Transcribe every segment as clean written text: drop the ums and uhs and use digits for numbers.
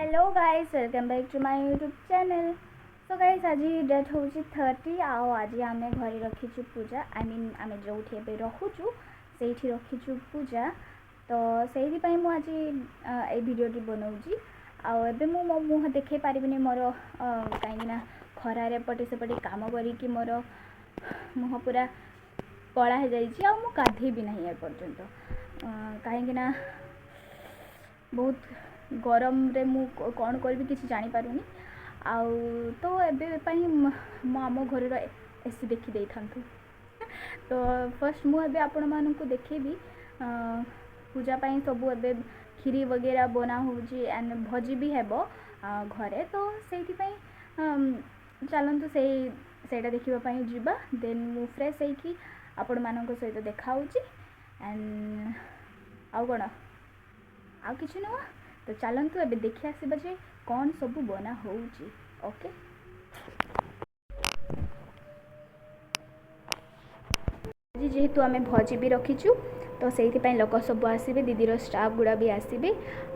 Hello guys, welcome back to my YouTube channel. तो guys आज date हूँ 30 आज आम घरे रखीचु पूजा आई मीन आम जो रखुचु से रखीचु पूजा। तो से मुझे ये भिडियोटी बनाऊँगी आबे मो मुँह देखे पारिनी मोर कहीं खरारे पटे सेपटे कम करी मोर मुँह पूरा कला हो जाइए आ गाधे भी ना एपर्यंत कहीं बहुत गरम रे मु कौन करी किसी जानी पारुनी आउ तो एबे आम घर एसी देखी दे था। तो फर्स्ट मुझे आपण मानक देखेबी पूजा पाई सबू एबे खीरी वगैरह बना हो एंड भजी भी हेबो घरे। तो से चलतु से देखा जीवा देन मु फ्रेश होगी आपण मान सहित देखा एंड आउ कौन आउ किसी नुह। तो चलतु एबे देखि आसबा जे कौन सब बना होउची। ओके जेहेतु आम भजी भी रखीचु तो से लोक सब आसबे दीदीर स्टाफ गुड़ा भी आसबे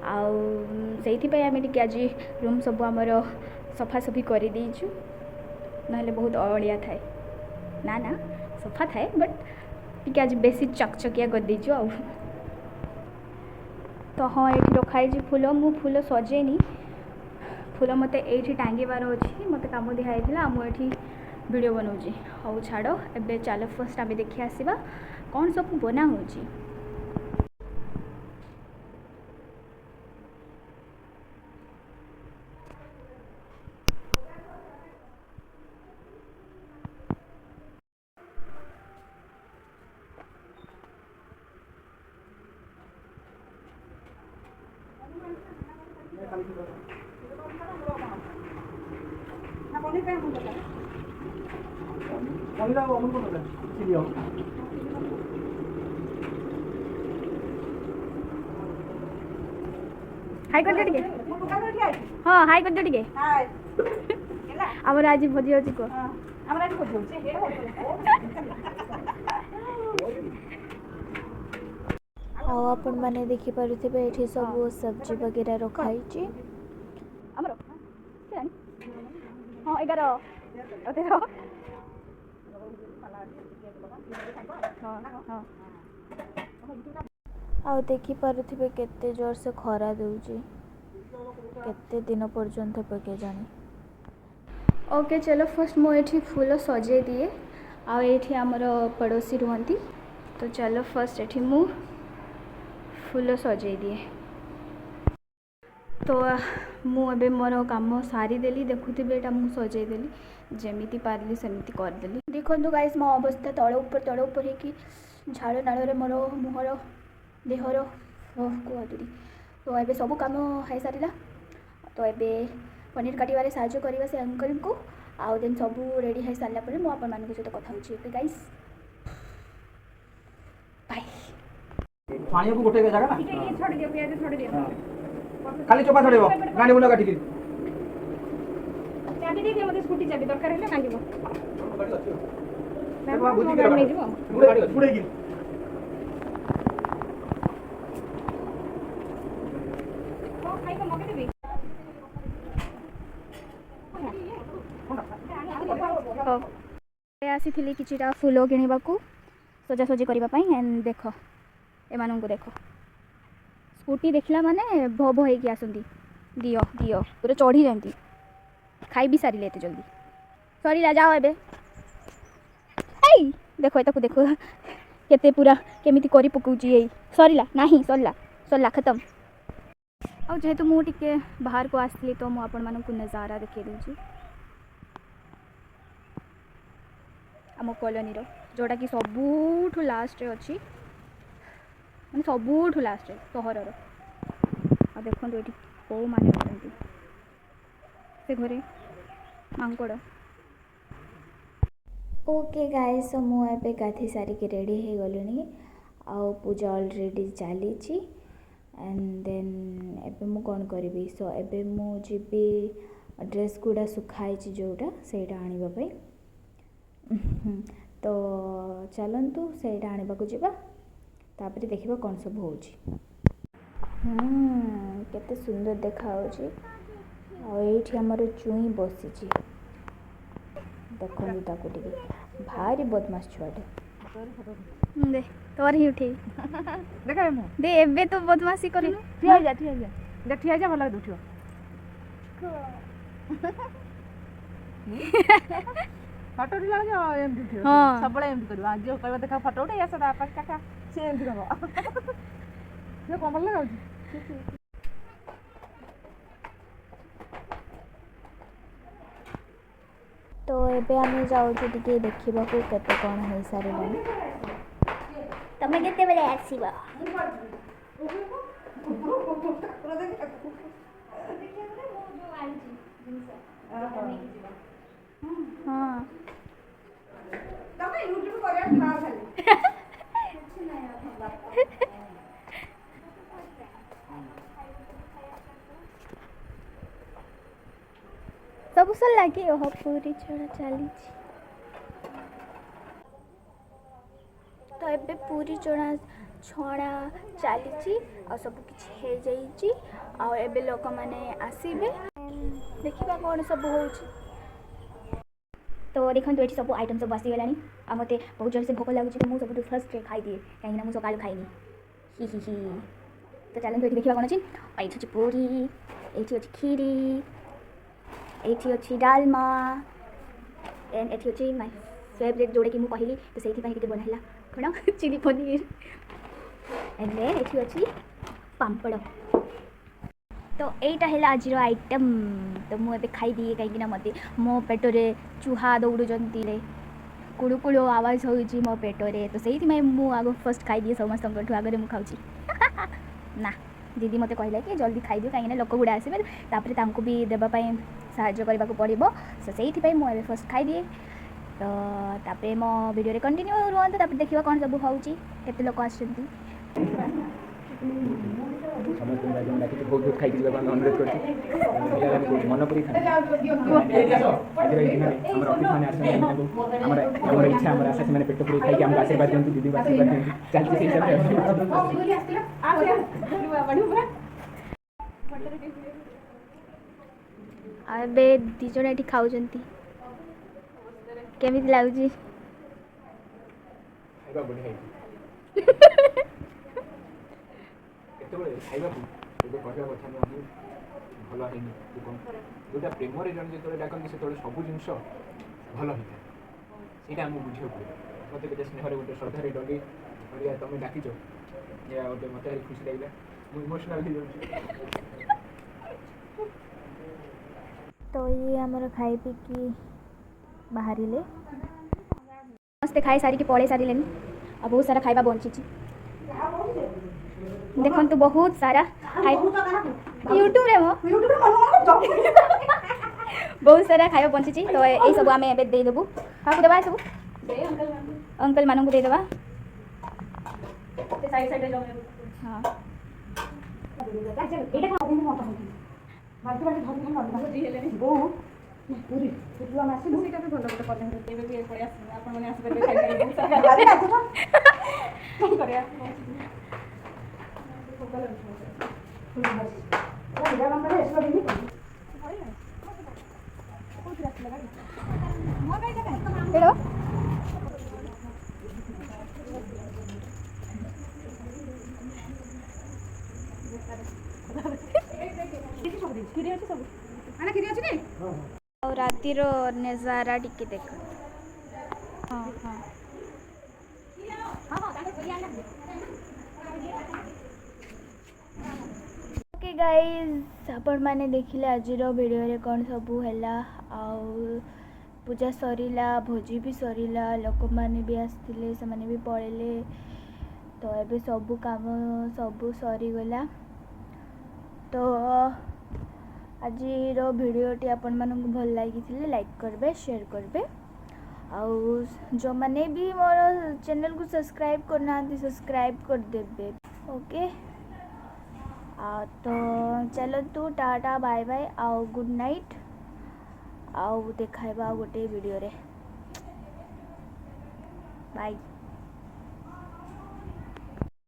आईपाई आम टे आज रूम सब आमर सफासफी कर देचु ना बहुत अड़िया थाए ना सफा थाए बट टे आज बेसी चकचकिया कर देचु आ। तो हाँ ये रखाई फूल मु फूल सजेनी फूल मत ये टांगीबार अच्छी मत कम दिखाई मुझे वीडियो बनाऊँगी। हौ छाड़ एबे चलो फर्स्ट आम देखी आसवा कौन सब बना हो। हाई कर टे हाँ हाई कर टे आमर आज भोजी अच्छी कह आपण मैंने देखी पारे ये सब सब्जी वगैरह रखाई हाँ 11 आ देखी पारे केते जोर से खरा दूची केते दिन पर्यंत पके जानी। ओके चलो फर्स्ट मुझे फूल सजे दिए आठी आमर पड़ोसी रुहती। तो चलो फर्स्ट एठी मु फूल सजे दिए। तो मुझे मोर काम सारीदेली देखुवे यहाँ मुझे सजेदेली जमी पार्ली सेमती करदेली। देखो गाइस मो अवस्था तले ऊपर हो झाड़ नाल मोर मुहर देहर कहती। तो ये सब कम हो सारा तो ये पनीर काटिबारे साहाय्य करवा से अंकल को आउ देन सब रेडी हो सारा पर मुझे आपण मान सहित कथा होची। गाइस बाय पानी को गोटे जगह ना ये छोड़ दियो प्याज छोड़ दियो खाली चोपा छड़ेबो गाड़ी मुंडा काटी चाबी दे दियो मते स्कूटी चाबी दरकार हेले मांगिबो गाड़ी अछि बाबा बुद्धि कर नहीं जीवो गाड़ी अछि उड़ेगी तो खाई को मके देबी आसी थी किछिटा फूल किणवा को सजासजी करने एंड देख एमान को देख स्कूटी देखला माने भो भो होगी आसती दियो दियो पूरा चढ़ी जाती खाई भी सारे एत जल्दी सरीला जाओ एबे देख ताको देखो केते पूरा केमिति करी पकाउची यही सरीला नहीं सरला सरला खत्म। और जेहेतु मुझे बाहर को आसली तो मुझे आपण मानक नजारा देखे दूची आम कॉलोनी जोटा कि सबुठु लास्ट अच्छी मैं सबुठु लास्ट सहर देखो ये कौ मैंने अच्छा से घरे मांकड़। ओके गाइस मुझे गाधी सारिक रेडी हो गली आउ पूजा ऑलरेडी चली एंड देन एबे मु कौन करी सो एबे मु जीबी ड्रेस गुड़ा सुखाई जोटा से आने तो चलतु से आने को जावा तापर देखा कौन सब हो। କେତେ ସୁନ୍ଦର ଦେଖାଯାଉଛି। ଆଉ ଏଇଠି ଆମର ଚୁଇଁ ବସିଛି, ଦେଖନ୍ତୁ ତାକୁ ଟିକେ, ଭାରି ବଦମାସ ଛୁଆଟେ। ଦେ ତୋର ହିଁ ଉଠେଇ ଦେଖ ଦେ, ଏବେ ତ ବଦମାସି କରିନୁ। ଠିଆ ହେଇଯା, ଠିଆ ହେଇଯା, ଦେখ ଠିଆ ହେଇଯା, ଭଲ ଲାଗେ ଉଠିବ। ଫଟୋ ଉଠିଲା ବେଳେ ଏମିତି ଉଠିବ, ହଁ। ସବୁବେଳେ ଏମିତି କରିବ। ଆଜି କହିବ ଦେଖା ଫଟୋ ଉଠେଇ ଆସ ବାପା କାକା, ସେ ଏମିତି କରିବ। ସେ କଣ ଭଲ ଲାଗୁଛି? ତ ଏବେ ଆମେ ଯାଉଛୁ ଟିକେ ଦେଖିବାକୁ କେତେ କ'ଣ ହେଇସାରିଲାଣି। ତମେ କେତେବେଳେ ଆସିବ? ହଁ ତମେ ୟୁଟ୍ୟୁବ କରିବା ଥାଅ ଖାଲି। ସବୁ ସରିଲା କି? ଓହୋ, ପୁରୀ ଛଡ଼ା ଚାଲିଛି। ତ ଏବେ ପୁରୀ ଛଣା ଚାଲିଛି, ଆଉ ସବୁ କିଛି ହେଇଯାଇଛି। ଆଉ ଏବେ ଲୋକମାନେ ଆସିବେ, ଦେଖିବା କ'ଣ ସବୁ ହେଉଛି। ତ ଦେଖନ୍ତୁ ଏଠି ସବୁ ଆଇଟମ୍ ସବୁ ଆସିଗଲାଣି। ଆଉ ମୋତେ ବହୁତ ଜୋରସେ ଭୋକ ଲାଗୁଛି, ତ ମୁଁ ସବୁଠୁ ଫାର୍ଷ୍ଟରେ ଖାଇଦିଏ, କାହିଁକିନା ମୁଁ ସକାଳୁ ଖାଇନି। ହି ହି ହି। ତ ଚାଲନ୍ତୁ ଏଠି ଦେଖିବା କ'ଣ ଅଛି। ଏଇଠି ଅଛି ପୁରୀ, ଏଇଠି ଅଛି କ୍ଷୀରି, ଏଇଠି ଅଛି ଡାଲମା, ଏଣ୍ଡ ଏଠି ଅଛି ମାଇ ଫେଭରେଟ୍ ଯେଉଁଟାକି ମୁଁ କହିଲି, ତ ସେଇଥିପାଇଁ ଟିକେ ବନା ହେଲା କ'ଣ ଚିଲି ପନିର। ଏଣ୍ଡ ଦେନ୍ ଏଠି ଅଛି ପାମ୍ପଡ଼। ତ ଏଇଟା ହେଲା ଆଜିର ଆଇଟମ୍। ତ ମୁଁ ଏବେ ଖାଇଦିଏ, କାହିଁକିନା ମୋତେ ମୋ ପେଟରେ ଚୁହା ଦୌଡ଼ୁଛନ୍ତି, କୁଳୁ କୁଳୁ ଆୱାଜ ହେଉଛି ମୋ ପେଟରେ। ତ ସେଇଥିପାଇଁ ମୁଁ ଆଗ ଫାର୍ଷ୍ଟ ଖାଇଦିଏ, ସମସ୍ତଙ୍କଠୁ ଆଗରେ ମୁଁ ଖାଉଛି। ନା, ଦିଦି ମୋତେ କହିଲା କି ଜଲ୍ଦି ଖାଇଦିଅ, କାହିଁକିନା ଲୋକ ଗୁଡ଼ା ଆସିବେ, ତାପରେ ତାଙ୍କୁ ବି ଦେବା ପାଇଁ ସାହାଯ୍ୟ କରିବାକୁ ପଡ଼ିବ। ତ ସେଇଥିପାଇଁ ମୁଁ ଏବେ ଫାର୍ଷ୍ଟ ଖାଇଦିଏ। ତ ତାପରେ ମୋ ଭିଡ଼ିଓରେ କଣ୍ଟିନ୍ୟୁ ରୁହନ୍ତୁ, ତାପରେ ଦେଖିବା କ'ଣ ସବୁ ହେଉଛି, କେତେ ଲୋକ ଆସୁଛନ୍ତି। ସମସ୍ତଙ୍କୁ ଆଜି ଆମେ ଡାକିଛୁ, ବହୁତ ବହୁତ ଖାଇକି ଯିବାକୁ ଆମେ ଅନୁରୋଧ କରୁଛୁ। ମନ ପରି ଆଜିର ଏଇ ଦିନରେ ଆମର ଅଫିସ୍ ମାନେ ଆସନ୍ତି, ଆମର ଇଚ୍ଛା, ଆମର ଆଶା, ସେମାନେ ପେଟ ପୁରେଇ ଖାଇକି ଆମକୁ ଆଶୀର୍ବାଦ ଦିଅନ୍ତୁ, ଦିଦିକୁ ଆଶୀର୍ବାଦ ଦିଅନ୍ତୁ। ଚାଲିଛି ସେଇ ହିସାବରେ। ଆଉ ଏବେ ଦୁଇ ଜଣ ଏଠି ଖାଉଛନ୍ତି, କେମିତି ଲାଗୁଛି? ଖାଇବା ବଢ଼ିଆ ହେଇଛି। କେତେବେଳେ ଖାଇବାକୁ ଏବେ କହିବା କଥା ନୁହଁ, ମୁଁ ଭଲ ହେଇନି କି କ'ଣ। ଯେଉଁଟା ପ୍ରେମରେ ଜଣେ ଯେତେବେଳେ ଡାକନ୍ତି, ସେତେବେଳେ ସବୁ ଜିନିଷ ଭଲ ହେଇଥାଏ। ସେଇଟା ଆମକୁ ବୁଝିବାକୁ ପଡ଼ିବ। ମୋତେ କେତେ ସ୍ନେହରେ, ଗୋଟେ ଶ୍ରଦ୍ଧାରେ ଡରି କରିବା ତୁମେ ଡାକିଛ, ଏହା ଗୋଟେ ମୋତେ ଭାରି ଖୁସି ଲାଗିଲା। ମୁଁ ଇମୋସନାଲ୍ ହେଇଯାଉଛି। ତ ଇଏ ଆମର ଖାଇ ପିଇକି ବାହାରିଲେ। ସମସ୍ତେ ଖାଇ ସାରିକି ପଳେଇ ସାରିଲେଣି, ଆଉ ବହୁତ ସାରା ଖାଇବା ବଞ୍ଚିଛି। ଦେଖନ୍ତୁ ବହୁତ ସାରା ୟୁଟ୍ୟୁବରେ ବହୁତ ସାରା ଖାଇବା ବଞ୍ଚିଛି। ତ ଏଇସବୁ ଆମେ ଏବେ ଦେଇଦେବୁ, କାହାକୁ ଦେବା? ଏସବୁ ଅଙ୍କଲ ମାନଙ୍କୁ ଦେଇଦେବା। ଆଉ ରାତିର ନଜାରା ଟିକେ ଦେଖନ୍ତୁ। ହଁ ହଁ ଓକେ ଗାଇଜ୍, ଆପଣମାନେ ଦେଖିଲେ ଆଜିର ଭିଡ଼ିଓରେ କ'ଣ ସବୁ ହେଲା। ଆଉ ପୂଜା ସରିଲା, ଭୋଜି ବି ସରିଲା, ଲୋକମାନେ ବି ଆସିଥିଲେ, ସେମାନେ ବି ପଳେଇଲେ। ତ ଏବେ ସବୁ କାମ ସବୁ ସରିଗଲା। ତ ଆଜିର ଭିଡ଼ିଓଟି ଆପଣମାନଙ୍କୁ ଭଲ ଲାଗିଥିଲେ ଲାଇକ୍ କରିବେ, ସେୟାର କରିବେ। ଆଉ ଯେଉଁମାନେ ବି ମୋର ଚ୍ୟାନେଲକୁ ସବସ୍କ୍ରାଇବ୍ କରିନାହାନ୍ତି, ସବସ୍କ୍ରାଇବ୍ କରିଦେବେ। ଓକେ, ତ ଚାଲନ୍ତୁ, ଟାଟା ବାଏ ବାଏ, ଆଉ ଗୁଡ଼୍ ନାଇଟ୍। ଆଉ ଦେଖାଇବା ଆଉ ଗୋଟେ ଭିଡ଼ିଓରେ। ବାଏ।